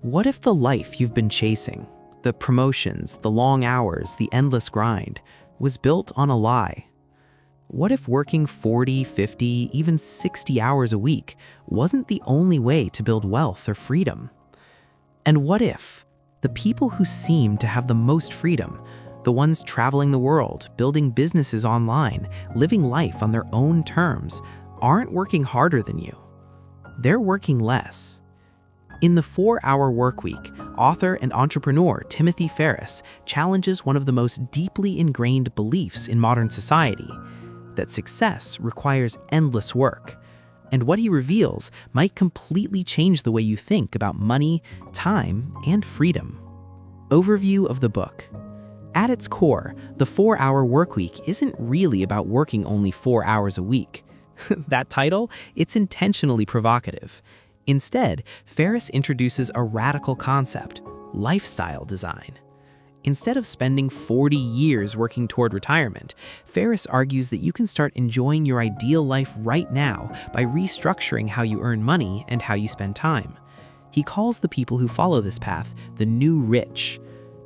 What if the life you've been chasing, the promotions, the long hours, the endless grind, was built on a lie? What if working 40, 50, even 60 hours a week wasn't the only way to build wealth or freedom? And what if the people who seem to have the most freedom, the ones traveling the world, building businesses online, living life on their own terms, aren't working harder than you? They're working less. In the 4-Hour Workweek, author and entrepreneur Timothy Ferriss challenges one of the most deeply ingrained beliefs in modern society, that success requires endless work. And what he reveals might completely change the way you think about money, time, and freedom. Overview of the book. At its core, the 4-Hour Workweek isn't really about working only 4 hours a week. That title, it's intentionally provocative. Instead, Ferriss introduces a radical concept: lifestyle design. Instead of spending 40 years working toward retirement, Ferriss argues that you can start enjoying your ideal life right now by restructuring how you earn money and how you spend time. He calls the people who follow this path the new rich.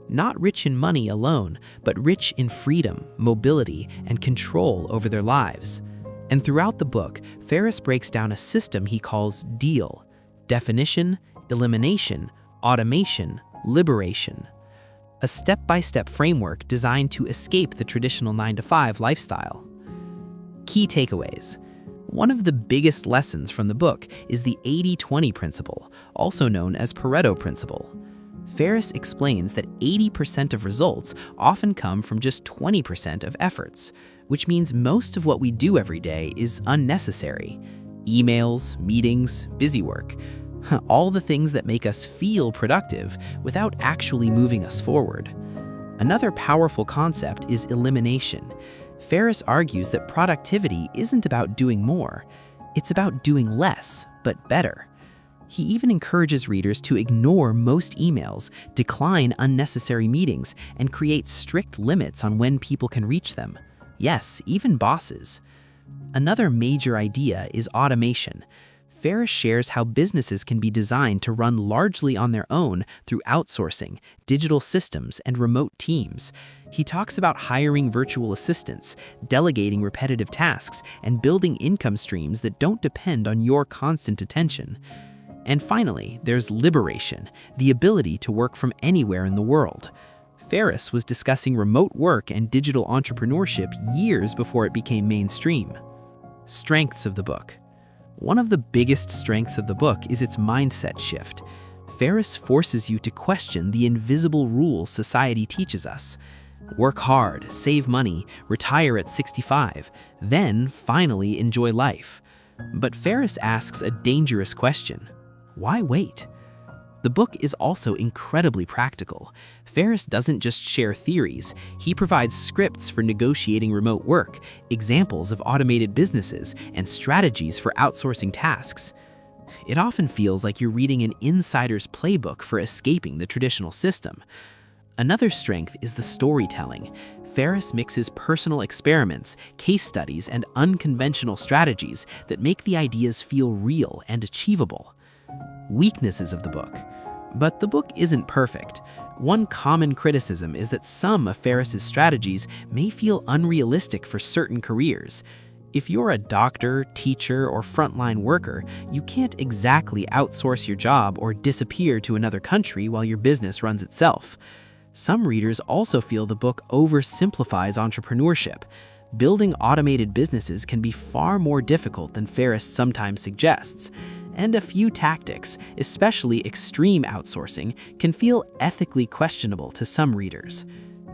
Not rich in money alone, but rich in freedom, mobility, and control over their lives. And throughout the book, Ferriss breaks down a system he calls DEAL: definition, elimination, automation, liberation. A step-by-step framework designed to escape the traditional 9-to-5 lifestyle. Key takeaways. One of the biggest lessons from the book is the 80-20 principle, also known as Pareto principle. Ferriss explains that 80% of results often come from just 20% of efforts, which means most of what we do every day is unnecessary. Emails, meetings, busy work. All the things that make us feel productive without actually moving us forward. Another powerful concept is elimination. Ferriss argues that productivity isn't about doing more, it's about doing less, but better. He even encourages readers to ignore most emails, decline unnecessary meetings, and create strict limits on when people can reach them. Yes, even bosses. Another major idea is automation. Ferriss shares how businesses can be designed to run largely on their own through outsourcing, digital systems, and remote teams. He talks about hiring virtual assistants, delegating repetitive tasks, and building income streams that don't depend on your constant attention. And finally, there's liberation, the ability to work from anywhere in the world. Ferriss was discussing remote work and digital entrepreneurship years before it became mainstream. Strengths of the book. One of the biggest strengths of the book is its mindset shift. Ferriss forces you to question the invisible rules society teaches us. Work hard, save money, retire at 65, then finally enjoy life. But Ferriss asks a dangerous question: why wait? The book is also incredibly practical. Ferriss doesn't just share theories, he provides scripts for negotiating remote work, examples of automated businesses, and strategies for outsourcing tasks. It often feels like you're reading an insider's playbook for escaping the traditional system. Another strength is the storytelling. Ferriss mixes personal experiments, case studies, and unconventional strategies that make the ideas feel real and achievable. Weaknesses of the book. But the book isn't perfect. One common criticism is that some of Ferriss's strategies may feel unrealistic for certain careers. If you're a doctor, teacher, or frontline worker, you can't exactly outsource your job or disappear to another country while your business runs itself. Some readers also feel the book oversimplifies entrepreneurship. Building automated businesses can be far more difficult than Ferriss sometimes suggests. And a few tactics, especially extreme outsourcing, can feel ethically questionable to some readers.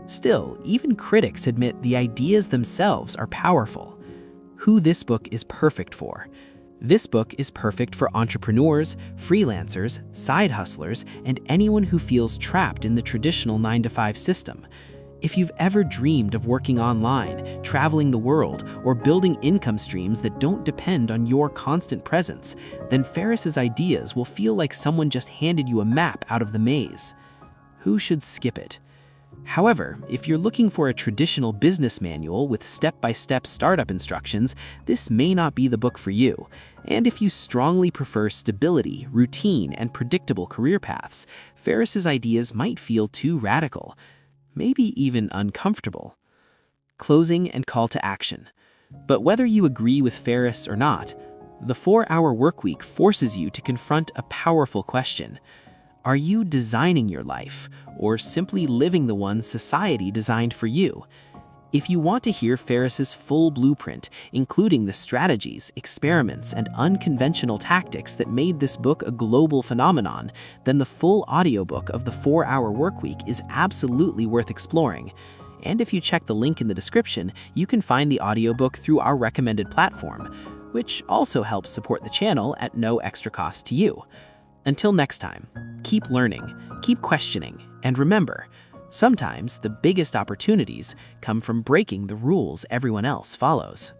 Still, even critics admit the ideas themselves are powerful. Who this book is perfect for. This book is perfect for entrepreneurs, freelancers, side hustlers, and anyone who feels trapped in the traditional 9-to-5 system. If you've ever dreamed of working online, traveling the world, or building income streams that don't depend on your constant presence, then Ferriss's ideas will feel like someone just handed you a map out of the maze. Who should skip it? However, if you're looking for a traditional business manual with step-by-step startup instructions, this may not be the book for you. And if you strongly prefer stability, routine, and predictable career paths, Ferriss's ideas might feel too radical, maybe even uncomfortable. Closing and call to action. But whether you agree with Ferriss or not, the 4-Hour Workweek forces you to confront a powerful question. Are you designing your life, or simply living the one society designed for you? If you want to hear Ferriss's full blueprint, including the strategies, experiments, and unconventional tactics that made this book a global phenomenon, then the full audiobook of the 4-Hour Workweek is absolutely worth exploring. And if you check the link in the description, you can find the audiobook through our recommended platform, which also helps support the channel at no extra cost to you. Until next time, keep learning, keep questioning, and remember, sometimes the biggest opportunities come from breaking the rules everyone else follows.